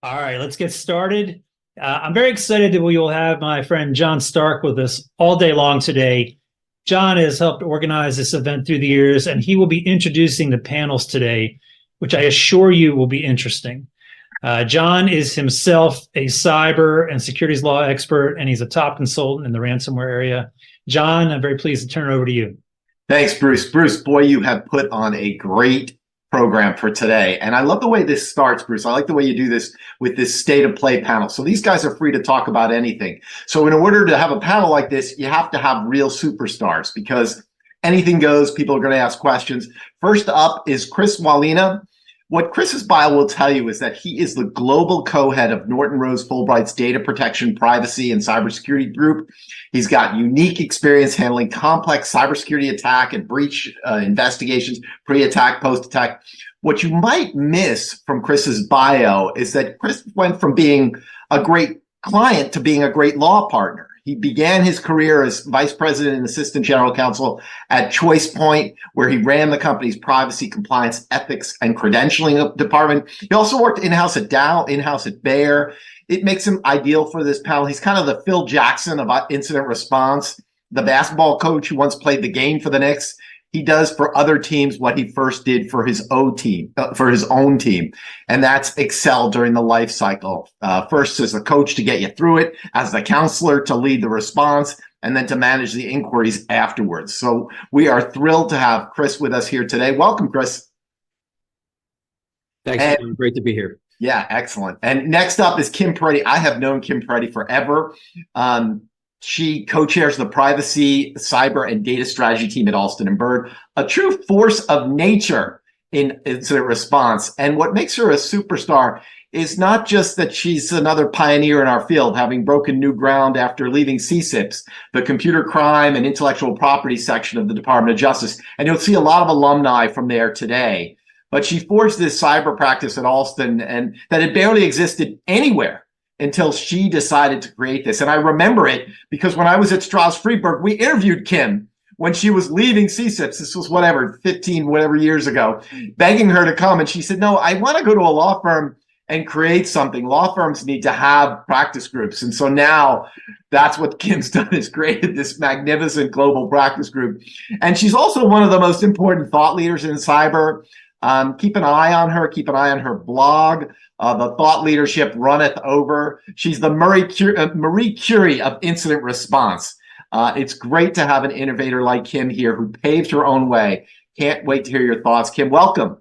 All right, let's get started. I'm very excited that we will have my friend John Stark with us all day long today. John has helped organize this event through the years, and he will be introducing the panels today, which I assure you will be interesting. John is himself a cyber and securities law expert, and he's a top consultant in the ransomware area. John, I'm very pleased to turn it over to you. Thanks, Bruce. Bruce, boy, you have put on a great program for today. And I love the way this starts, Bruce. I like the way you do this with this state of play panel. So these guys are free to talk about anything. So in order to have a panel like this, you have to have real superstars because anything goes. People are going to ask questions. First up is Cwalina. What Chris's bio will tell you is that he is the global co-head of Norton Rose Fulbright's data protection, privacy, and cybersecurity group. He's got unique experience handling complex cybersecurity attack and breach investigations, pre-attack, post-attack. What you might miss from Chris's bio is that Chris went from being a great client to being a great law partner. He began his career as vice president and assistant general counsel at Choice Point, where he ran the company's privacy, compliance, ethics, and credentialing department. He also worked in-house at Dow, in-house at Bayer. It makes him ideal for this panel. He's kind of the Phil Jackson of incident response, the basketball coach who once played the game for the Knicks. He does for other teams what he first did for his own team, and that's excel during the life cycle. First as a coach to get you through it, as the counselor to lead the response, and then to manage the inquiries afterwards. So we are thrilled to have Chris with us here today. Welcome, Chris. Thanks, John. Great to be here. Yeah, excellent. And next up is Kim Peretti. I have known Kim Peretti forever. She co-chairs the privacy, cyber, and data strategy team at Alston and Bird, a true force of nature in incident response. And what makes her a superstar is not just that she's another pioneer in our field, having broken new ground after leaving CSIPs, the computer crime and intellectual property section of the Department of Justice. And you'll see a lot of alumni from there today. But she forged this cyber practice at Alston, and that it barely existed anywhere until she decided to create this. And I remember it because when I was at Strauss Friedberg, we interviewed Kim when she was leaving CSIPs. This was 15 years ago, begging her to come. And she said, no, I want to go to a law firm and create something. Law firms need to have practice groups. And so now that's what Kim's done, is created this magnificent global practice group. And she's also one of the most important thought leaders in cyber. Keep an eye on her. Keep an eye on her blog. The thought leadership runneth over. She's the Marie Curie of incident response. It's great to have an innovator like Kim here who paved her own way. Can't wait to hear your thoughts. Kim, welcome.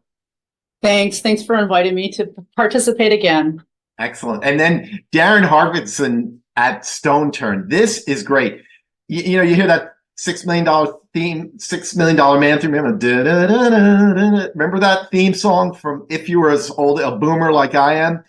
Thanks for inviting me to participate again. Excellent. And then Daron Hartvigsen at StoneTurn. This is great. You know, you hear that $6 million theme, $6 million man theme. Remember that theme song from if you were as old a boomer like I am?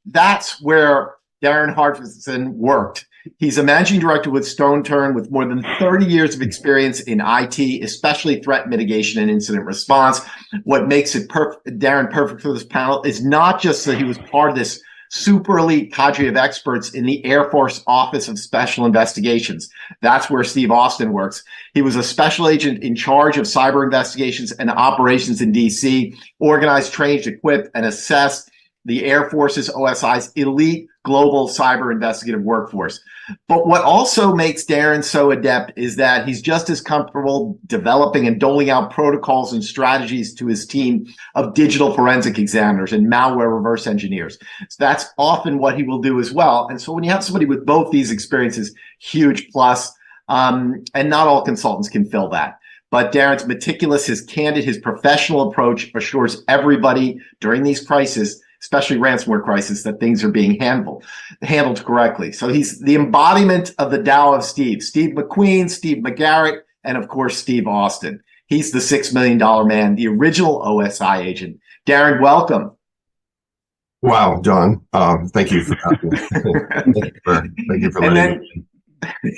That's where Daron Hartvigsen worked. He's a managing director with StoneTurn with more than 30 years of experience in IT, especially threat mitigation and incident response. What makes it Daron perfect for this panel is not just that he was part of this super elite cadre of experts in the Air Force Office of Special Investigations. That's where Steve Austin works. He was a special agent in charge of cyber investigations and operations in DC, organized, trained, equipped, and assessed the Air Force's OSI's elite global cyber investigative workforce. But what also makes Daron so adept is that he's just as comfortable developing and doling out protocols and strategies to his team of digital forensic examiners and malware reverse engineers. So that's often what he will do as well. And so when you have somebody with both these experiences, huge plus, and not all consultants can fill that. But Daron's meticulous, his candid, his professional approach assures everybody during these crises, especially ransomware crisis, that things are being handled correctly. So he's the embodiment of the Tao of Steve McQueen, Steve McGarrett, and of course, Steve Austin. He's the $6 million man, the original OSI agent. Daron, welcome. Wow, John. Thank you for that. Thank you for letting me.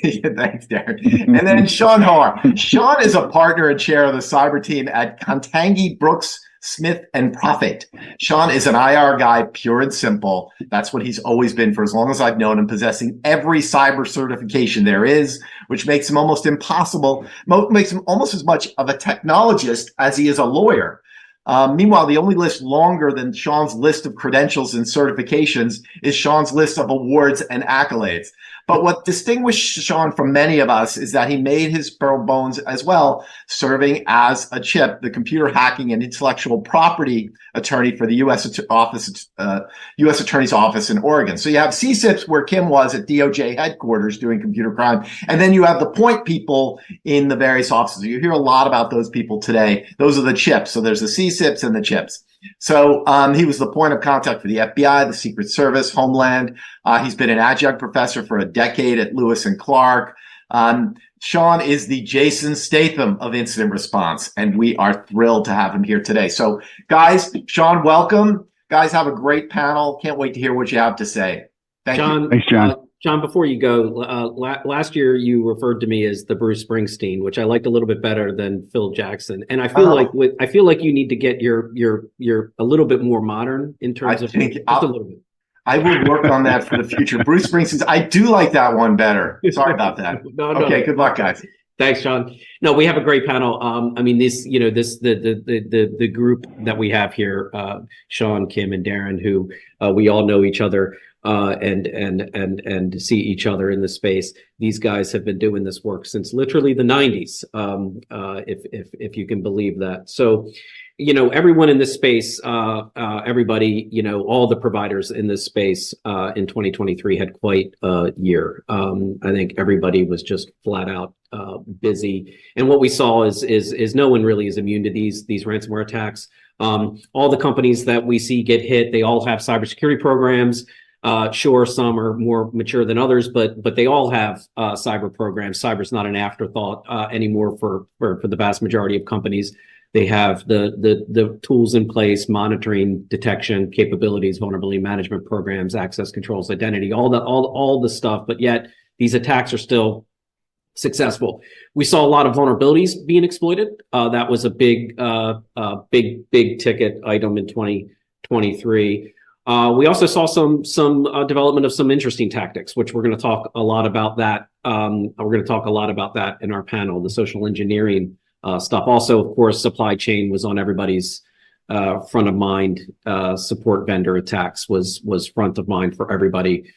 Yeah, thanks, Daron. And then Sean Hoar. Sean is a partner and chair of the cyber team at Constangy, Brooks, Smith, and Prophete. Sean is an IR guy, pure and simple. That's what he's always been for as long as I've known him, possessing every cyber certification there is, which makes him almost impossible, makes him almost as much of a technologist as he is a lawyer. Meanwhile, the only list longer than Sean's list of credentials and certifications is Sean's list of awards and accolades. But what distinguished Sean from many of us is that he made his bones as well, serving as a CHIP, the Computer Hacking and Intellectual Property Attorney for the U.S. Attorney's Office in Oregon. So you have CSIPs, where Kim was at DOJ headquarters doing computer crime, and then you have the point people in the various offices. You hear a lot about those people today. Those are the CHIPs. So there's the CSIPs and the CHIPs. So he was the point of contact for the FBI, the Secret Service, Homeland. He's been an adjunct professor for a decade at Lewis and Clark. Sean is the Jason Statham of incident response, and we are thrilled to have him here today. So guys, Sean, welcome. Guys, have a great panel. Can't wait to hear what you have to say. Thank you. Thanks, John. John, before you go, last year you referred to me as the Bruce Springsteen, which I liked a little bit better than Phil Jackson, and I feel like you need to get your a little bit more modern in terms of just a little bit. I will work on that for the future. Bruce Springsteen, I do like that one better. Sorry about that. Okay, good luck, guys. Thanks, John. No, we have a great panel. I mean, the group that we have here, Sean, Kim, and Daron, who we all know each other and see each other in the space. These guys have been doing this work since literally the 90s, if you can believe that. So, everyone in this space, everybody, all the providers in this space in 2023 had quite a year. I think everybody was just flat out busy. And what we saw is no one really is immune to these ransomware attacks. All the companies that we see get hit, they all have cybersecurity programs. Sure, some are more mature than others, but they all have cyber programs. Cyber's not an afterthought anymore for the vast majority of companies. They have the tools in place, monitoring, detection, capabilities, vulnerability management programs, access controls, identity, all the stuff. But yet these attacks are still successful. We saw a lot of vulnerabilities being exploited. That was a big ticket item in 2023. We also saw some development of some interesting tactics, which we're going to talk a lot about that. We're going to talk a lot about that in our panel, the social engineering stuff. Also, of course, supply chain was on everybody's front of mind. Support vendor attacks was front of mind for everybody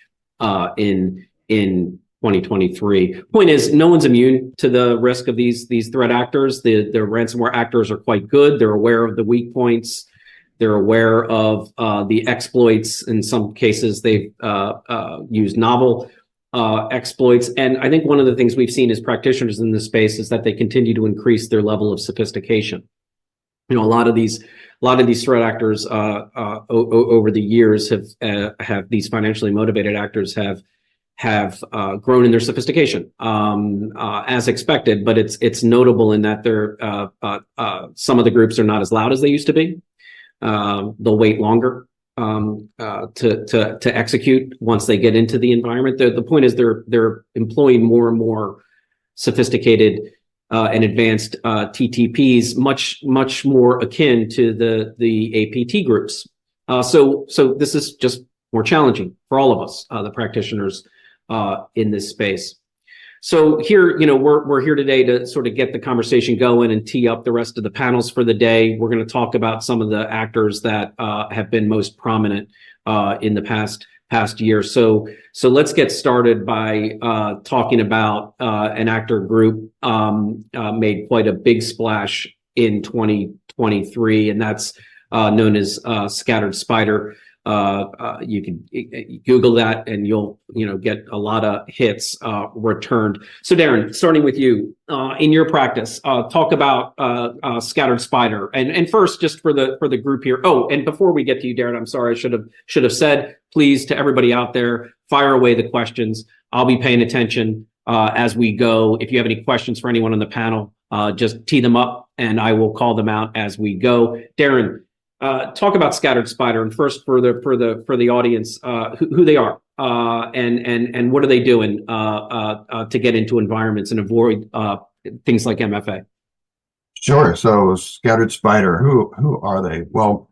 in 2023. Point is, no one's immune to the risk of these threat actors. The ransomware actors are quite good. They're aware of the weak points. They're aware of the exploits. In some cases, they've used novel exploits. And I think one of the things we've seen as practitioners in this space is that they continue to increase their level of sophistication. A lot of these threat actors over the years have these financially motivated actors have grown in their sophistication as expected. But it's notable in that they're some of the groups are not as loud as they used to be. They'll wait longer to execute once they get into the environment. The point is they're employing more and more sophisticated and advanced TTPs, much more akin to the APT groups. So this is just more challenging for all of us, the practitioners in this space. So here, we're here today to sort of get the conversation going and tee up the rest of the panels for the day. We're going to talk about some of the actors that have been most prominent in the past year. So let's get started by talking about an actor group made quite a big splash in 2023, and that's known as Scattered Spider. You can Google that and you'll get a lot of hits returned. So Daron, starting with you, in your practice, talk about Scattered Spider. And first, just for the group here. Oh, and before we get to you, Daron, I'm sorry, I should have said, please, to everybody out there, fire away the questions. I'll be paying attention as we go. If you have any questions for anyone on the panel, just tee them up and I will call them out as we go. Daron, talk about Scattered Spider, and first for the audience, who they are, and what are they doing to get into environments and avoid things like MFA. Sure. So Scattered Spider, who are they? Well,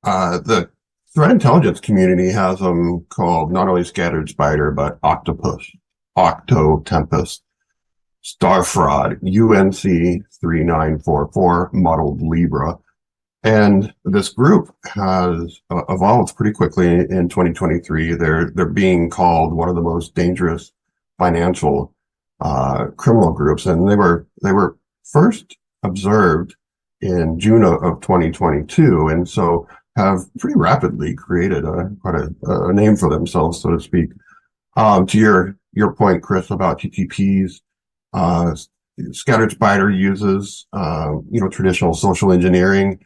the threat intelligence community has them called not only Scattered Spider but Octopus, Octo Tempest, Star Fraud, UNC 3944, Muddled Libra, And this group has evolved pretty quickly in 2023. They're being called one of the most dangerous financial criminal groups, and they were first observed in June of 2022, and so have pretty rapidly created quite a name for themselves, so to speak. To your point, Chris, about TTPs, Scattered Spider uses traditional social engineering,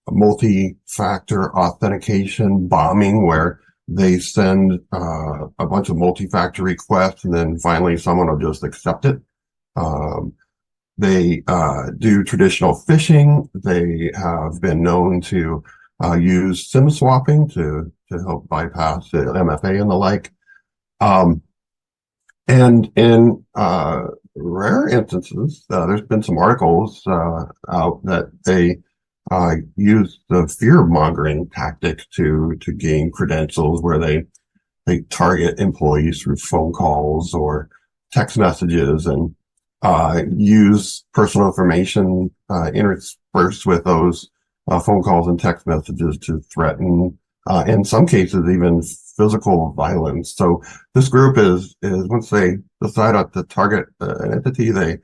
multi-factor authentication bombing, where they send a bunch of multi-factor requests and then finally someone will just accept it. They do traditional phishing. They have been known to use SIM swapping to help bypass the MFA and the like. And in rare instances, there's been some articles out that they use the fear-mongering tactic to gain credentials, where they target employees through phone calls or text messages and use personal information interspersed with those phone calls and text messages to threaten, in some cases, even physical violence. So this group is once they decide to target an entity, they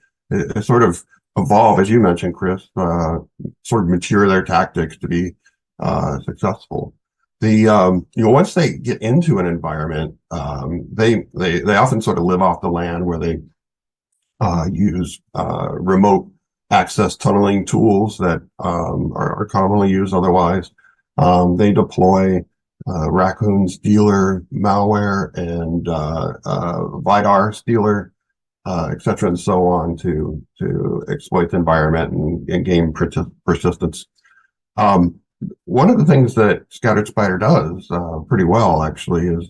sort of evolve, as you mentioned, Chris, sort of mature their tactics to be successful. Once they get into an environment, they often sort of live off the land, where they use remote access tunneling tools that are commonly used otherwise. They deploy Raccoon Stealer malware and Vidar Stealer, etc., and so on, to exploit the environment and gain persistence. One of the things that Scattered Spider does pretty well, actually, is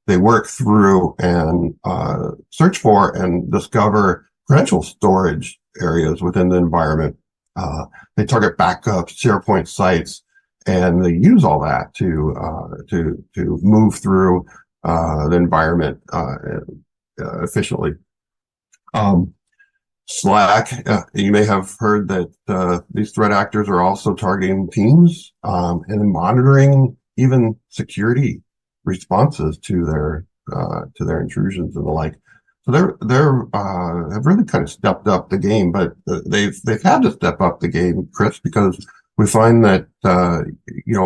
they work through and search for and discover credential storage areas within the environment. They target backups, SharePoint sites, and they use all that to move through the environment efficiently. Slack, you may have heard that these threat actors are also targeting teams and monitoring even security responses to their intrusions and the like. So they're have really kind of stepped up the game, but they've had to step up the game, Chris, because we find that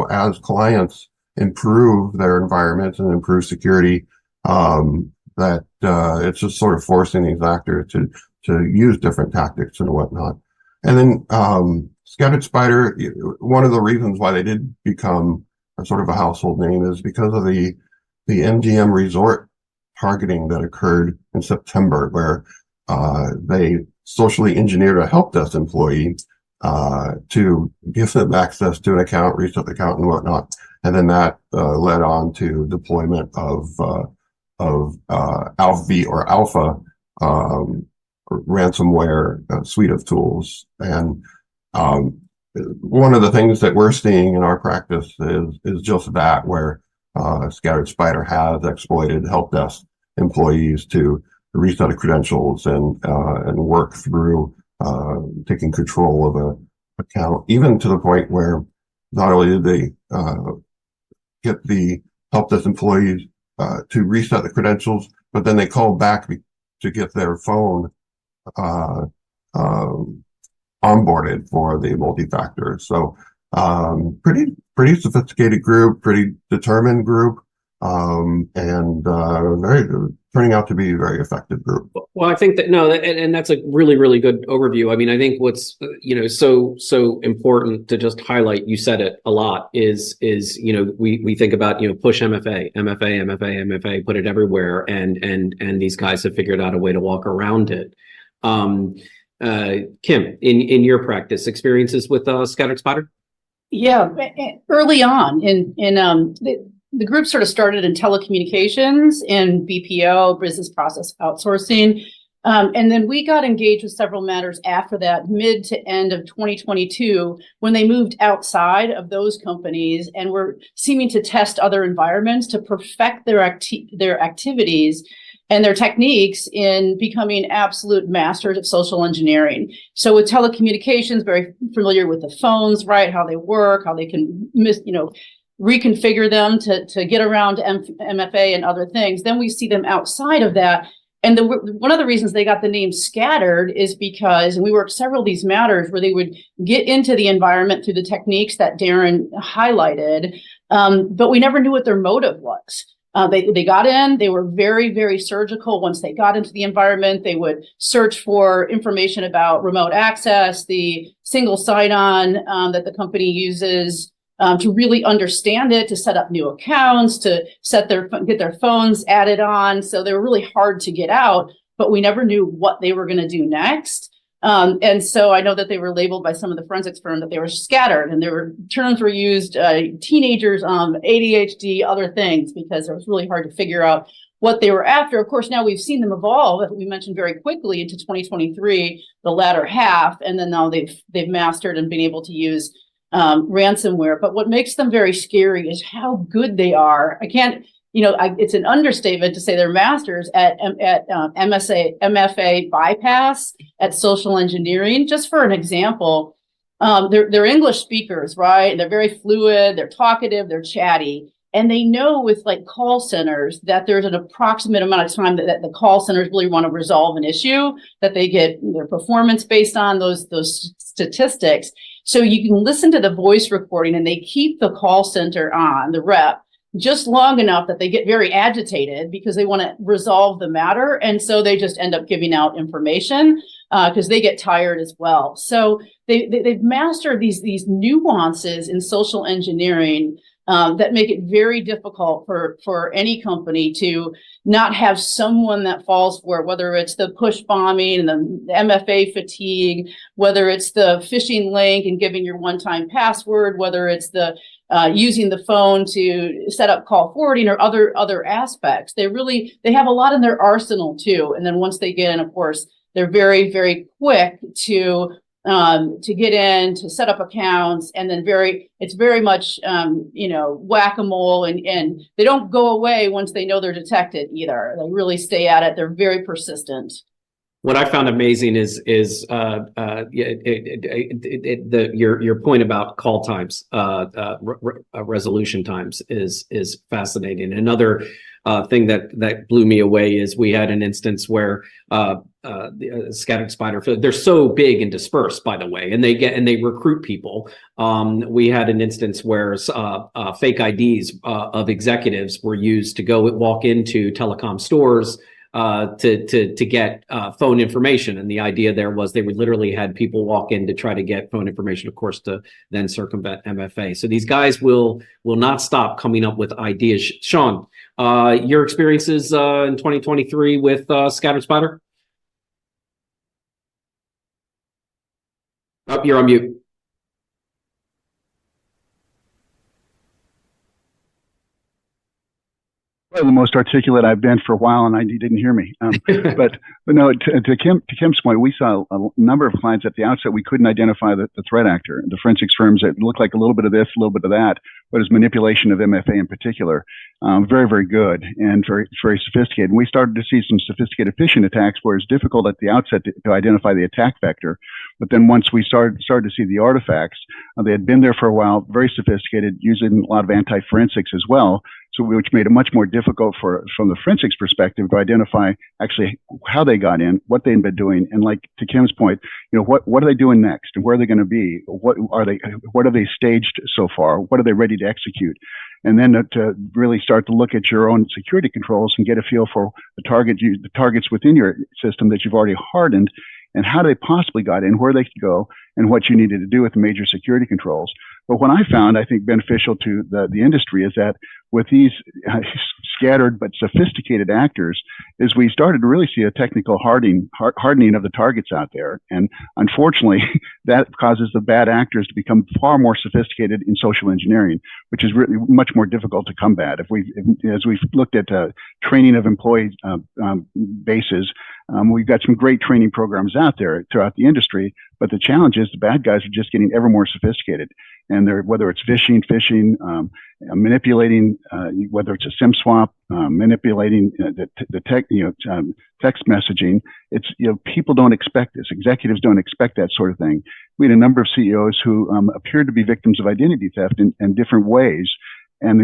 as clients improve their environments and improve security, that it's just sort of forcing these actors to use different tactics and whatnot. And then Scattered Spider, one of the reasons why they did become a sort of a household name is because of the MGM resort targeting that occurred in September, where they socially engineered a help desk employee to give them access to an account, reset the account, and whatnot. And then that led on to deployment of Alpha ransomware suite of tools. And one of the things that we're seeing in our practice is just that, where Scattered Spider has exploited help desk employees to reset credentials and work through taking control of a account, even to the point where not only did they get the help desk employees to reset the credentials, but then they called back to get their phone onboarded for the multi-factor. So pretty sophisticated group, pretty determined group, and turning out to be a very effective group. Well, I think that and that's a really, really good overview. I mean, I think what's so important to just highlight, you said it a lot, is we think about push MFA, put it everywhere, and these guys have figured out a way to walk around it. Kim, in your practice, experiences with Scattered Spider? Yeah, early on the group sort of started in telecommunications and BPO, business process outsourcing. And then we got engaged with several matters after that, mid to end of 2022, when they moved outside of those companies and were seeming to test other environments to perfect their activities and their techniques in becoming absolute masters of social engineering. So with telecommunications, very familiar with the phones, right? How they work, how they can reconfigure them to get around MFA and other things. Then we see them outside of that. And one of the reasons they got the name Scattered is because, and we worked several of these matters where they would get into the environment through the techniques that Daron highlighted, but we never knew what their motive was. They got in, they were very, very surgical. Once they got into the environment, they would search for information about remote access, the single sign-on that the company uses, to really understand it, to set up new accounts, to get their phones added on. So they were really hard to get out, but we never knew what they were going to do next. And so I know that they were labeled by some of the forensics firm that they were scattered, and terms were used, teenagers, ADHD, other things, because it was really hard to figure out what they were after. Of course, now we've seen them evolve, as we mentioned, very quickly into 2023, the latter half, and then now they've mastered and been able to use ransomware. But what makes them very scary is how good they are. It's an understatement to say they're masters at MFA bypass, at social engineering. Just for an example, they're English speakers, right? They're very fluid, they're talkative, they're chatty. And they know with like call centers that there's an approximate amount of time that the call centers really want to resolve an issue, that they get their performance based on those statistics. So you can listen to the voice recording, and they keep the call center on, the rep, just long enough that they get very agitated because they want to resolve the matter. And so they just end up giving out information because they get tired as well. So they've mastered these nuances in social engineering that make it very difficult for any company to not have someone that falls for it, whether it's the push bombing and the MFA fatigue, whether it's the phishing link and giving your one-time password, whether it's the using the phone to set up call forwarding or other aspects. They have a lot in their arsenal too. And then once they get in, of course, they're very, very quick to get in, to set up accounts, and then it's very much, whack-a-mole, and they don't go away once they know they're detected either. They really stay at it. They're very persistent. What I found amazing is your point about call times, resolution times is fascinating. Another thing that blew me away is we had an instance where the scattered spider, they're so big and dispersed, by the way, and they recruit people. We had an instance where fake IDs of executives were used to go walk into telecom stores to get phone information. And the idea there was they would literally had people walk in to try to get phone information, of course, to then circumvent MFA. So these guys will not stop coming up with ideas. Sean, your experiences in 2023 with Scattered Spider? Oh, you're on mute. Well, the most articulate I've been for a while, and you didn't hear me. But no, to Kim's point, we saw a number of clients at the outset. We couldn't identify the threat actor. The forensics firms, it looked like a little bit of this, a little bit of that, but it's manipulation of MFA in particular. Very, very good and very, very sophisticated. And we started to see some sophisticated phishing attacks where it's difficult at the outset to identify the attack vector. But then once we started to see the artifacts, they had been there for a while, very sophisticated, using a lot of anti-forensics as well. So which made it much more difficult from the forensics perspective to identify actually how they got in, what they've been doing, and like to Kim's point, what are they doing next, and where are they going to be? What are they staged so far? What are they ready to execute? And then to really start to look at your own security controls and get a feel for the targets within your system that you've already hardened, and how they possibly got in, where they could go, and what you needed to do with the major security controls. But what I found, I think, beneficial to the industry is that with these scattered but sophisticated actors, is we started to really see a technical hardening of the targets out there. And unfortunately, that causes the bad actors to become far more sophisticated in social engineering, which is really much more difficult to combat. As we've looked at training of employee bases, we've got some great training programs out there throughout the industry. But the challenge is is the bad guys are just getting ever more sophisticated, and whether it's phishing, manipulating, whether it's a SIM swap, manipulating the tech, text messaging. It's, people don't expect this. Executives don't expect that sort of thing. We had a number of CEOs who appeared to be victims of identity theft in different ways. And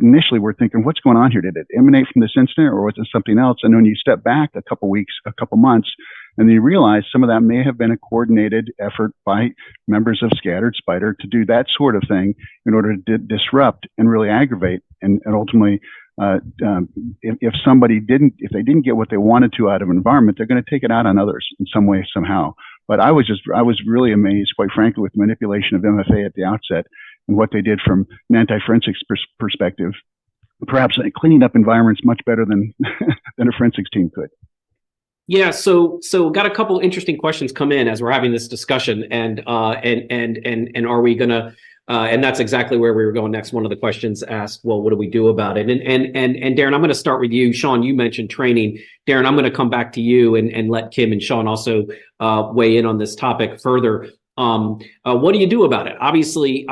initially we're thinking, what's going on here? Did it emanate from this incident, or was it something else? And when you step back a couple weeks, a couple months, and then you realize some of that may have been a coordinated effort by members of Scattered Spider to do that sort of thing in order to disrupt and really aggravate. And ultimately, if they didn't get what they wanted to out of an environment, they're going to take it out on others in some way, somehow. But I was really amazed, quite frankly, with manipulation of MFA at the outset and what they did from an anti-forensics perspective. Perhaps cleaning up environments much better than than a forensics team could. Yeah, so got a couple interesting questions come in as we're having this discussion, and are we gonna? And that's exactly where we were going next. One of the questions asked, well, what do we do about it? And Daron, I'm going to start with you. Sean, you mentioned training. Daron, I'm going to come back to you and let Kim and Sean also weigh in on this topic further. What do you do about it? Obviously,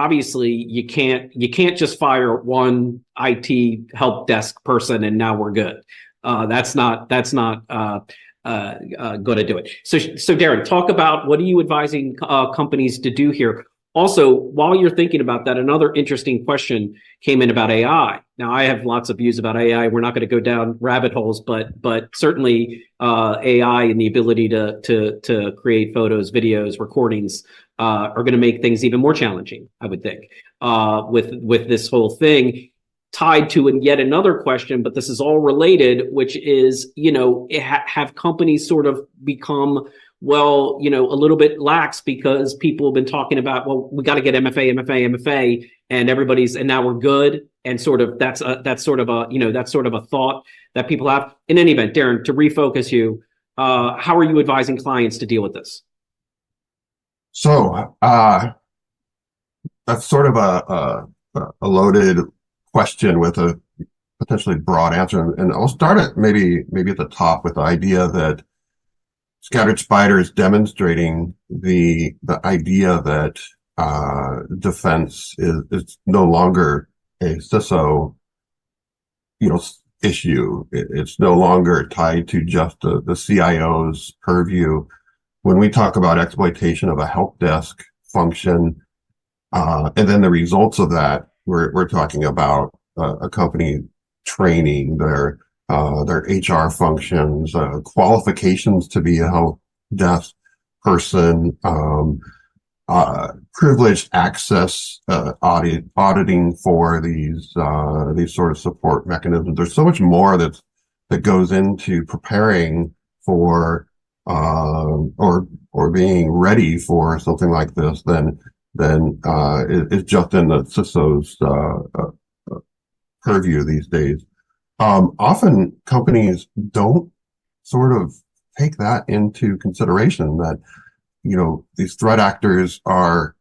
you can't just fire one IT help desk person and now we're good. That's not going to do it. So Daron, talk about what are you advising companies to do here? Also, while you're thinking about that, another interesting question came in about AI. Now, I have lots of views about AI. We're not going to go down rabbit holes, but certainly AI and the ability to create photos, videos, recordings are going to make things even more challenging, I would think, with this whole thing tied to yet another question. But this is all related, which is, have companies sort of become a little bit lax because people have been talking about, well, we got to get MFA, and now we're good. And sort of that's sort of a thought that people have. In any event, Daron, to refocus you, how are you advising clients to deal with this? So that's sort of a loaded question with a potentially broad answer, and I'll start at maybe at the top with the idea that Scattered Spider is demonstrating the idea that defense is no longer a CISO, issue. It's no longer tied to just the CIO's purview. When we talk about exploitation of a help desk function, and then the results of that, we're talking about a company training their HR functions, qualifications to be a help desk person, privileged access auditing for these sort of support mechanisms. There's so much more that goes into preparing for or being ready for something like this than is just in the CISO's purview these days. Often companies don't sort of take that into consideration, that, these threat actors are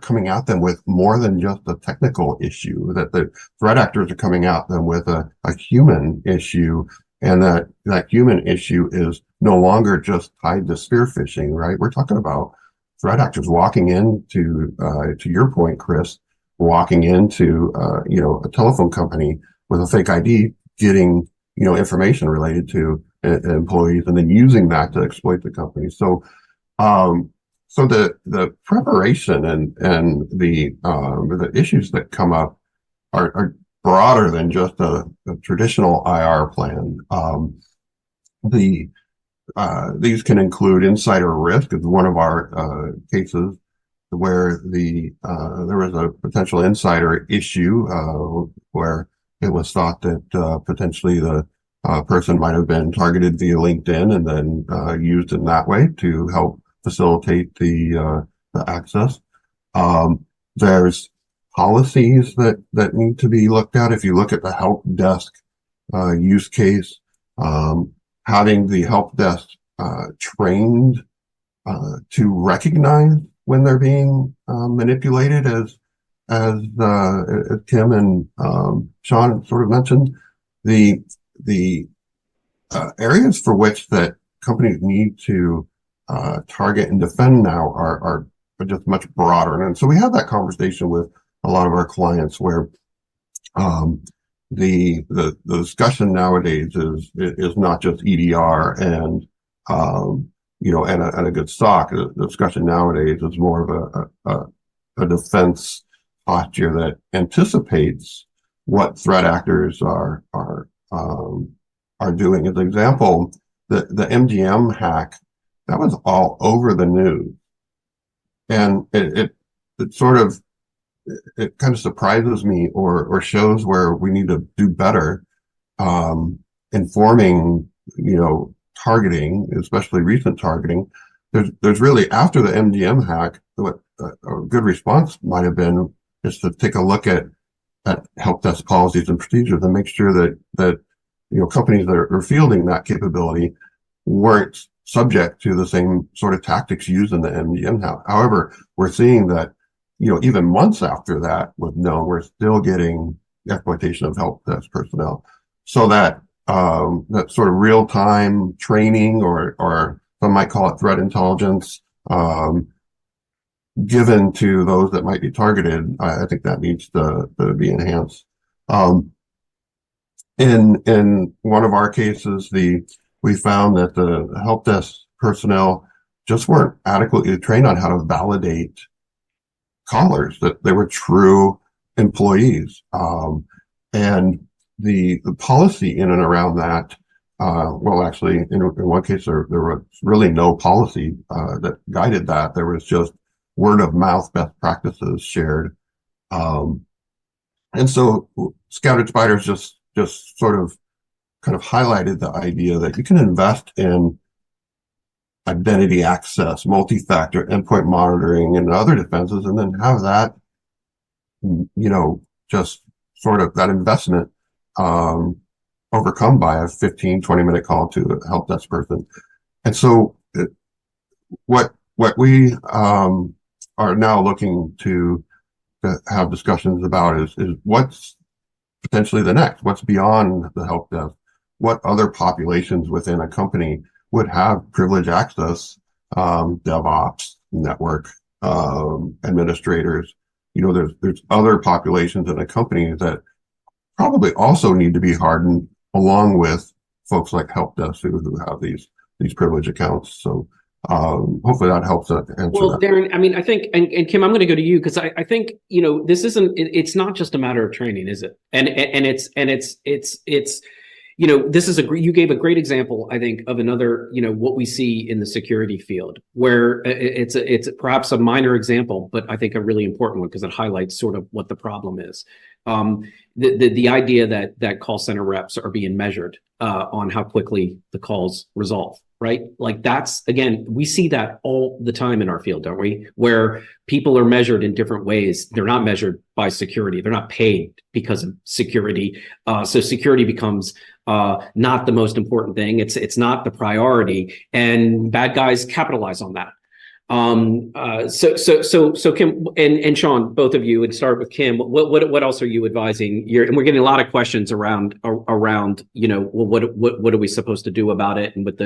coming at them with more than just a technical issue, that the threat actors are coming at them with a human issue, and that human issue is no longer just tied to spear phishing, right? We're talking about threat actors walking into, to your point, Chris, walking into, a telephone company with a fake ID, getting, information related to employees, and then using that to exploit the company. So the preparation and the issues that come up are broader than just a traditional IR plan. These can include insider risk. Is one of our cases where there was a potential insider issue where it was thought that potentially the person might have been targeted via LinkedIn and then used in that way to help facilitate the access. There's policies that need to be looked at. If you look at the help desk use case, having the help desk trained to recognize when they're being manipulated, as Kim and Sean sort of mentioned, the areas for which that companies need to target and defend now are just much broader. And so we have that conversation with a lot of our clients where the discussion nowadays is not just EDR and and a good SOC. The discussion nowadays is more of a defense posture that anticipates what threat actors are doing. As an example, the MGM hack, that was all over the news, and it kind of surprises me or shows where we need to do better informing targeting, especially recent targeting. There's really, after the MGM hack, what a good response might have been is to take a look at help desk policies and procedures and make sure that companies that are fielding that capability weren't subject to the same sort of tactics used in the MGM hack. However, we're seeing that even months after that was known, we're still getting exploitation of help desk personnel. So that that sort of real-time training, or some might call it threat intelligence, given to those that might be targeted, I think that needs to be enhanced. In one of our cases, we found that the help desk personnel just weren't adequately trained on how to validate callers, that they were true employees. And the policy in and around that, actually, in one case, there was really no policy that guided that. There was just word of mouth best practices shared. And so Scouted Spiders just sort of kind of highlighted the idea that you can invest in identity access, multi-factor endpoint monitoring, and other defenses, and then have that, just sort of that investment overcome by a 15-20 minute call to a help desk person. And so what we are now looking to have discussions about is what's potentially the next, what's beyond the help desk, what other populations within a company would have privileged access, DevOps, network administrators. There's other populations in a company that probably also need to be hardened, along with folks like help desk who have these privileged accounts. So hopefully that helps answer that. Daron, I mean, I think, and Kim, I'm going to go to you, because I think this it's not just a matter of training, is it? And it's this is you gave a great example, I think, of another, what we see in the security field, where it's perhaps a minor example, but I think a really important one, because it highlights sort of what the problem is. The idea that call center reps are being measured on how quickly the calls resolve, right? Like, that's, again, we see that all the time in our field, don't we? Where people are measured in different ways. They're not measured by security. They're not paid because of security. So security becomes not the most important thing. It's not the priority, and bad guys capitalize on that. So Kim and Sean, both of you, would start with Kim. What else are you advising? And we're getting a lot of questions around what are we supposed to do about it? And with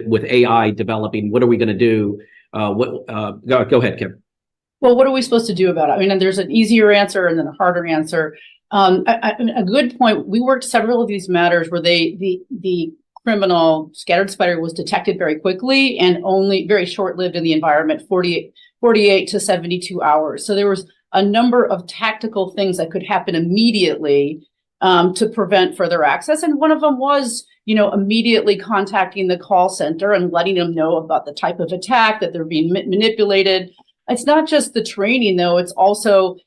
with AI developing, what are we going to do? Go ahead, Kim. Well, what are we supposed to do about it? I mean, there's an easier answer and then a harder answer. A good point. We worked several of these matters where the criminal Scattered Spider was detected very quickly and only very short-lived in the environment, 48 to 72 hours. So there was a number of tactical things that could happen immediately to prevent further access. And one of them was, immediately contacting the call center and letting them know about the type of attack, that they're being manipulated. It's not just the training, though. It's also,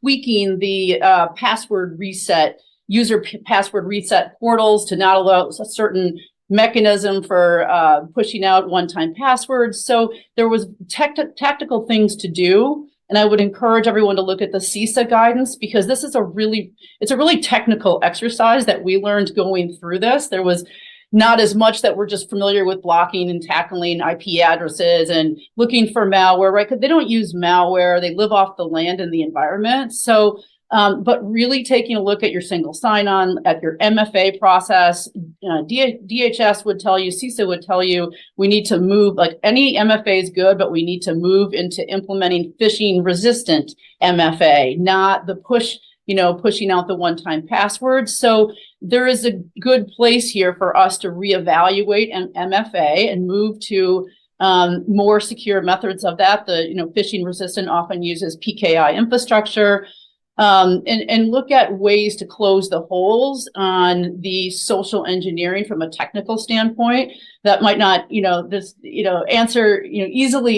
tweaking the password reset, user password reset portals to not allow a certain mechanism for pushing out one-time passwords. So there was tactical things to do. And I would encourage everyone to look at the CISA guidance, because this is it's a really technical exercise that we learned going through this. There was not as much that we're just familiar with blocking and tackling IP addresses and looking for malware, right? Because they don't use malware. They live off the land and the environment. So, but really taking a look at your single sign-on, at your MFA process, DHS would tell you, CISA would tell you, we need to move, like any MFA is good, but we need to move into implementing phishing resistant MFA, not the pushing out the one-time password. So there is a good place here for us to reevaluate MFA and move to more secure methods of that. The phishing resistant often uses PKI infrastructure, and look at ways to close the holes on the social engineering from a technical standpoint. That might not easily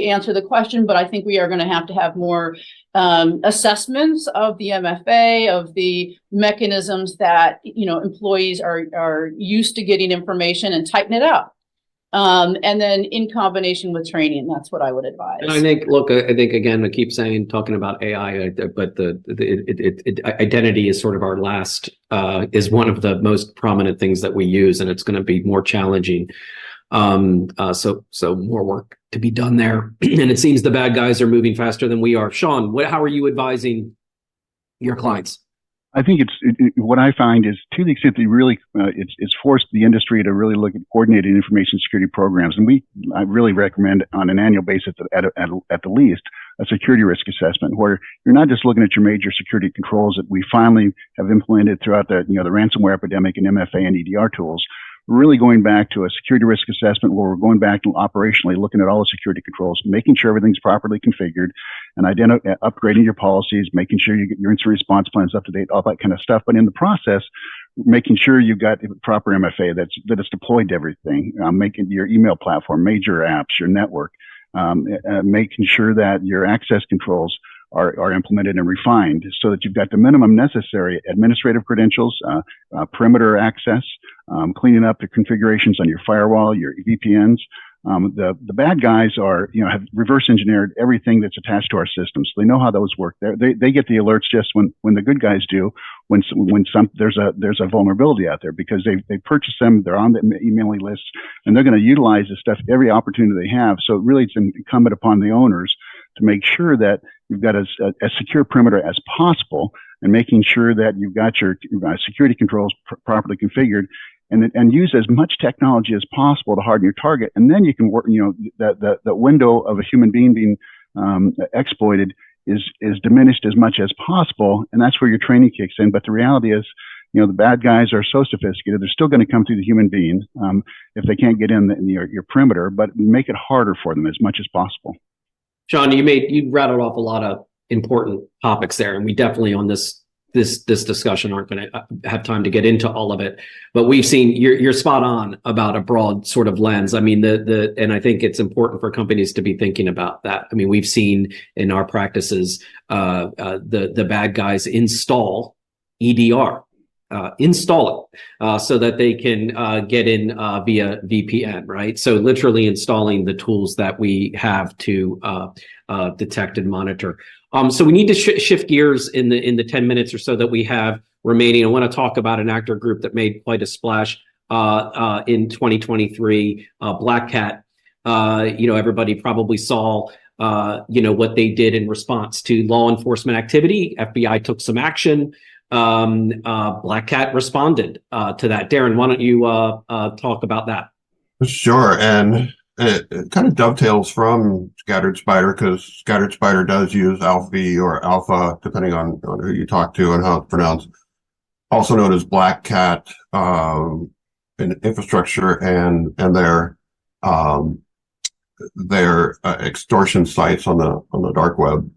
answer the question, but I think we are going to have more assessments of the MFA, of the mechanisms that employees are used to getting information, and tighten it up. And then in combination with training, that's what I would advise. And I think, again, I keep talking about AI, but identity is sort of our last, is one of the most prominent things that we use, and it's going to be more challenging. So more work to be done there. And it seems the bad guys are moving faster than we are. Sean, how are you advising your clients? I think what I find is, to the extent that it's forced the industry to really look at coordinated information security programs. And I really recommend on an annual basis at the least a security risk assessment, where you're not just looking at your major security controls that we finally have implemented throughout the ransomware epidemic and MFA and EDR tools. We're really going back to a security risk assessment where we're going back and operationally looking at all the security controls, making sure everything's properly configured, and upgrading your policies, making sure you get your incident response plans up to date, all that kind of stuff. But in the process, making sure you've got proper MFA that it's deployed to everything, making your email platform, major apps, your network, making sure that your access controls are implemented and refined so that you've got the minimum necessary administrative credentials, perimeter access, cleaning up the configurations on your firewall, your VPNs. The bad guys have reverse engineered everything that's attached to our systems. So they know how those work. They get the alerts just when the good guys do, when there's a vulnerability out there, because they purchase them, they're on the emailing lists, and they're going to utilize this stuff every opportunity they have. So really it's incumbent upon the owners to make sure that you've got as secure perimeter as possible, and making sure that you've got your security controls properly configured, and use as much technology as possible to harden your target. And then you can work, the window of a human being being exploited is diminished as much as possible. And that's where your training kicks in. But the reality is, the bad guys are so sophisticated, they're still going to come through the human being if they can't get in your perimeter, but make it harder for them as much as possible. Sean, you rattled off a lot of important topics there, and we definitely on this discussion aren't going to have time to get into all of it. But we've seen you're spot on about a broad sort of lens. I mean, and I think it's important for companies to be thinking about that. I mean, we've seen in our practices the bad guys install EDR. Install it so that they can get in via VPN, right? So literally installing the tools that we have to detect and monitor. So we need to shift gears in the 10 minutes or so that we have remaining. I want to talk about an actor group that made quite a splash in 2023, Black Cat. Everybody probably saw what they did in response to law enforcement activity. FBI took some action. Black Cat responded to that. Daron, why don't you talk about that? Sure. And it kind of dovetails from Scattered Spider, because Scattered Spider does use Alpha or Alpha, depending on who you talk to and how it's pronounced. Also known as Black Cat in infrastructure and their extortion sites on the dark web.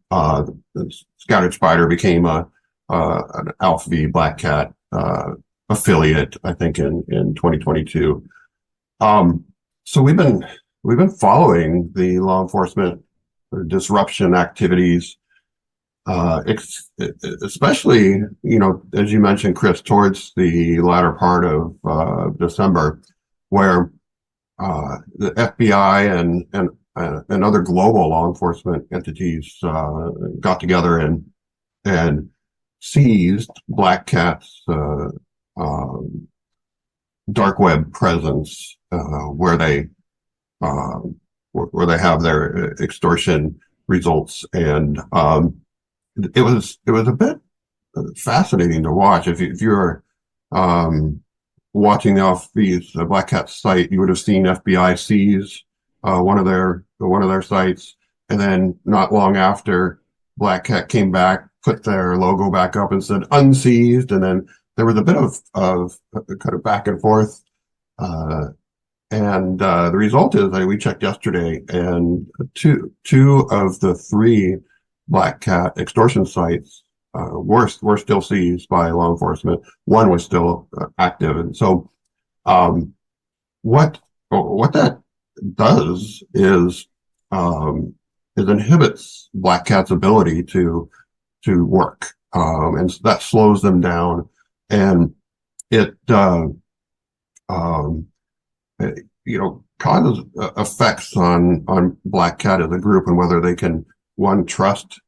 Scattered Spider became an Alpha V Black Cat affiliate, I think, in 2022. So we've been following the law enforcement disruption activities, especially, as you mentioned, Chris, towards the latter part of December, where the FBI and other global law enforcement entities got together and seized Black Cat's dark web presence, where they have their extortion results, and it was a bit fascinating to watch. If you're watching off these Black Cat site, you would have seen FBI seize one of their sites, and then not long after, Black Cat came back, put their logo back up, and said unseized, and then there was a bit of kind of back and forth. And the result is that we checked yesterday, and two of the three Black Cat extortion sites were still seized by law enforcement. One was still active, and so what that does is inhibits Black Cat's ability to work, and that slows them down, and it causes effects on Black Cat as a group, and whether they can trust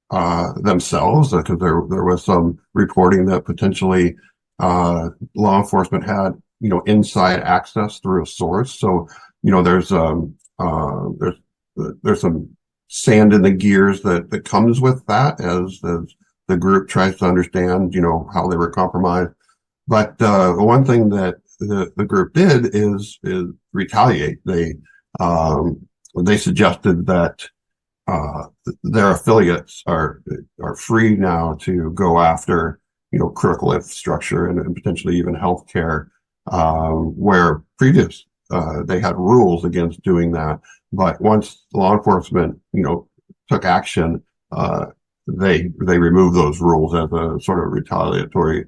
themselves, because there was some reporting that potentially law enforcement had inside access through a source. So there's some sand in the gears that comes with that as the group tries to understand how they were compromised. But one thing that the group did is retaliate. They suggested that their affiliates are free now to go after critical infrastructure and potentially even healthcare, where previous they had rules against doing that. But once law enforcement took action, they removed those rules as a sort of retaliatory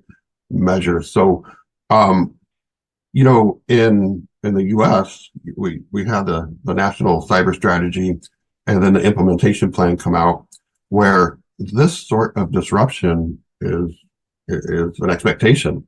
measure. So in the U.S., we had the national cyber strategy and then the implementation plan come out, where this sort of disruption is an expectation.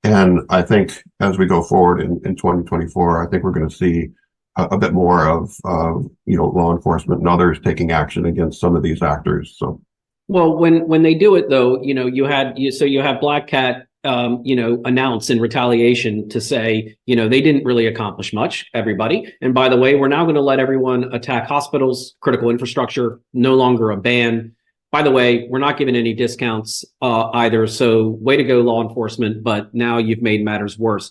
And I think as we go forward in 2024, I think we're going to see a bit more of law enforcement and others taking action against some of these actors. So, well, when they do it though, you have Black Cat announce in retaliation to say, they didn't really accomplish much, everybody. And by the way, we're now going to let everyone attack hospitals, critical infrastructure, no longer a ban. By the way, we're not giving any discounts either. So way to go, law enforcement, but now you've made matters worse.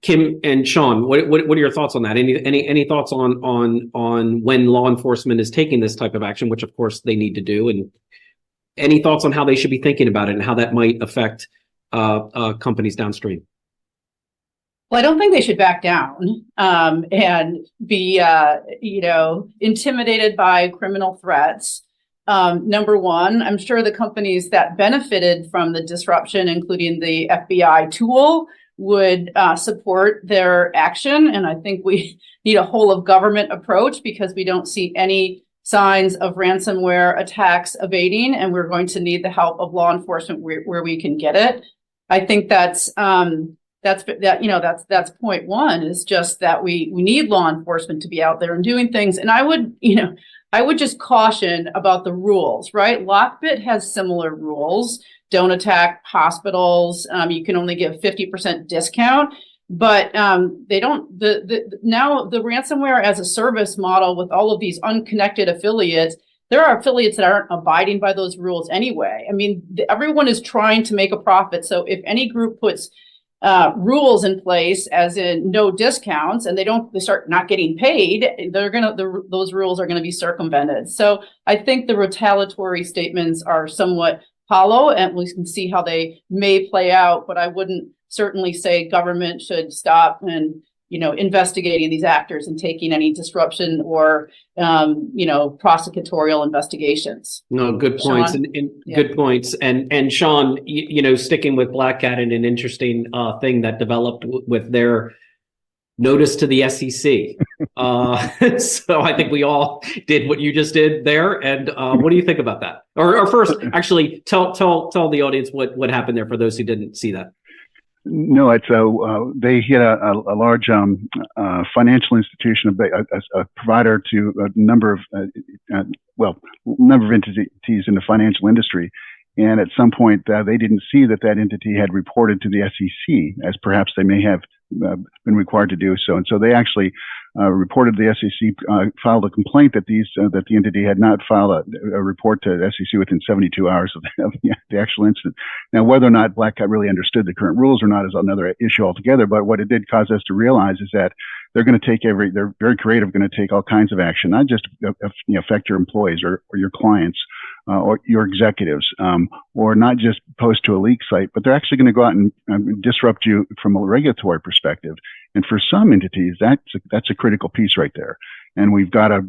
Kim and Sean, what are your thoughts on that? Any thoughts on when law enforcement is taking this type of action, which of course they need to do, and any thoughts on how they should be thinking about it and how that might affect companies downstream? Well, I don't think they should back down and be, intimidated by criminal threats. Number one, I'm sure the companies that benefited from the disruption, including the FBI tool, would support their action. And I think we need a whole of government approach, because we don't see any signs of ransomware attacks abating, and we're going to need the help of law enforcement where we can get it. I think that's point one, is just that we need law enforcement to be out there and doing things. And I would just caution about the rules, right? LockBit has similar rules. Don't attack hospitals. You can only give 50% discount, but they don't. Now the ransomware as a service model with all of these unconnected affiliates. There are affiliates that aren't abiding by those rules anyway. I mean, everyone is trying to make a profit. So if any group puts rules in place, as in no discounts, and they start not getting paid, those rules are gonna be circumvented. So I think the retaliatory statements are somewhat hollow, and we can see how they may play out. But I wouldn't certainly say government should stop and investigating these actors and taking any disruption or, prosecutorial investigations. No, good points. Sean? And good points. And Sean, sticking with Black Cat, and an interesting thing that developed with their notice to the SEC. So I think we all did what you just did there. And what do you think about that? Or first, actually, tell the audience what happened there for those who didn't see that. No, it's they hit a large financial institution, a provider to a number of entities in the financial industry, and at some point they didn't see that entity had reported to the SEC, as perhaps they may have been required to do so. And so they actually reported the SEC filed a complaint that that the entity had not filed a report to the SEC within 72 hours of the actual incident. Now, whether or not Black Cat really understood the current rules or not is another issue altogether. But what it did cause us to realize is that they're going to take they're very creative, going to take all kinds of action, not just affect your employees or your clients or your executives, or not just post to a leak site, but they're actually going to go out and disrupt you from a regulatory perspective. And for some entities, that's a critical piece right there. And we've got to,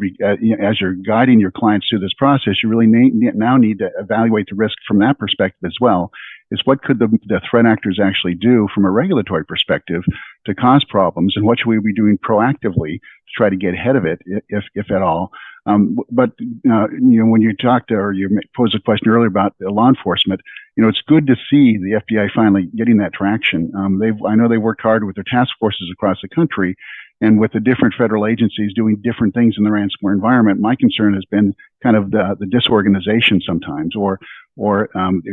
as you're guiding your clients through this process, you really now need to evaluate the risk from that perspective as well. Is what could the threat actors actually do from a regulatory perspective to cause problems, and what should we be doing proactively to try to get ahead of it, if at all? But when you talked or you posed a question earlier about law enforcement, it's good to see the FBI finally getting that traction. I know they worked hard with their task forces across the country, and with the different federal agencies doing different things in the ransomware environment. My concern has been kind of the disorganization sometimes, or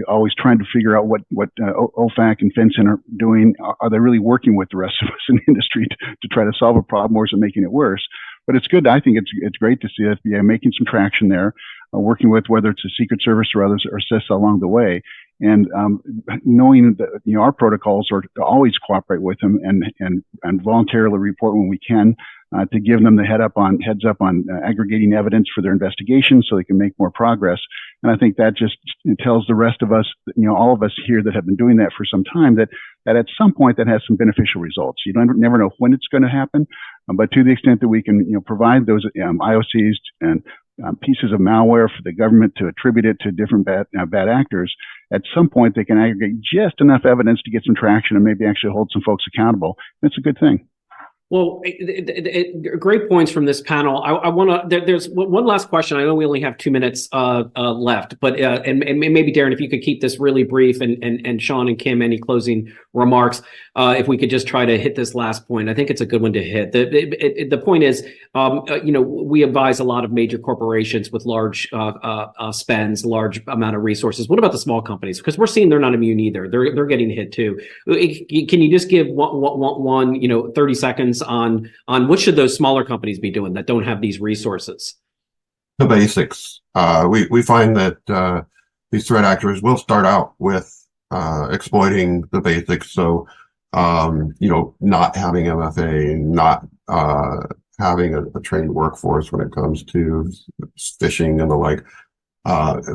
always trying to figure out what OFAC and FinCEN are doing. Are they really working with the rest of us in the industry to try to solve a problem, or is it making it worse? But it's good. I think it's great to see FBI making some traction there, working with whether it's the Secret Service or others or CISA along the way, and knowing that our protocols are to always cooperate with them and voluntarily report when we can, to give them the heads up on aggregating evidence for their investigation so they can make more progress. And I think that just tells the rest of us, all of us here that have been doing that for some time, that at some point that has some beneficial results. You never know when it's going to happen, but to the extent that we can, provide those IOCs and pieces of malware for the government to attribute it to different bad actors, at some point they can aggregate just enough evidence to get some traction and maybe actually hold some folks accountable. That's a good thing. Well, great points from this panel. I want to. There's one last question. I know we only have 2 minutes left, but and maybe Daron, if you could keep this really brief, and Sean and Kim, any closing remarks? If we could just try to hit this last point, I think it's a good one to hit. The point is, we advise a lot of major corporations with large spends, large amount of resources. What about the small companies? Because we're seeing they're not immune either. They're getting hit too. Can you just give one 30 seconds on what should those smaller companies be doing that don't have these resources? The basics. We find that these threat actors will start out with exploiting the basics. So, not having MFA, not having a trained workforce when it comes to phishing and the like.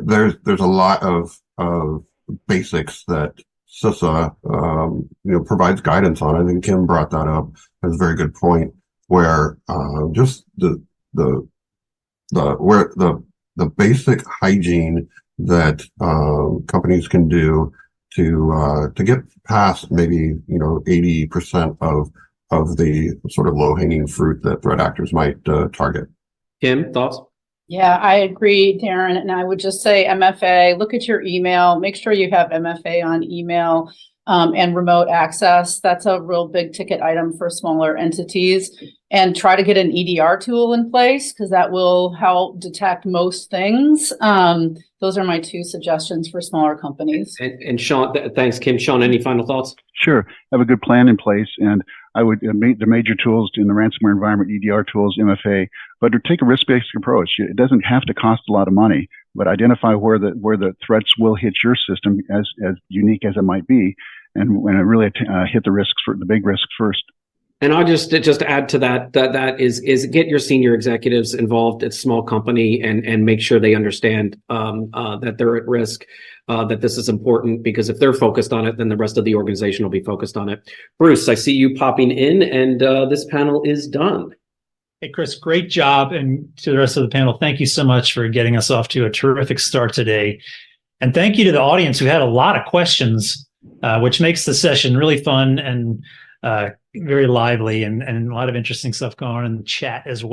There's a lot of basics that CISA, provides guidance on. I think Kim brought that up. That's a very good point. Where just the basic hygiene that companies can do to get past maybe 80% of the sort of low hanging fruit that threat actors might target. Kim, thoughts? Yeah, I agree, Daron. And I would just say MFA, look at your email, make sure you have MFA on email, and remote access. That's a real big ticket item for smaller entities. And try to get an EDR tool in place, because that will help detect most things. Those are my 2 suggestions for smaller companies. And Sean, thanks, Kim. Sean, any final thoughts? Sure. Have a good plan in place. And I would make the major tools in the ransomware environment, EDR tools, MFA, but to take a risk-based approach. It doesn't have to cost a lot of money, but identify where the threats will hit your system, as unique as it might be, and really hit the big risks first. And I'll just add to that is get your senior executives involved at a small company and make sure they understand that they're at risk, that this is important, because if they're focused on it, then the rest of the organization will be focused on it. Bruce, I see you popping in, and this panel is done. Hey, Chris, great job. And to the rest of the panel, thank you so much for getting us off to a terrific start today. And thank you to the audience who had a lot of questions, which makes the session really fun and very lively, and a lot of interesting stuff going on in the chat as well.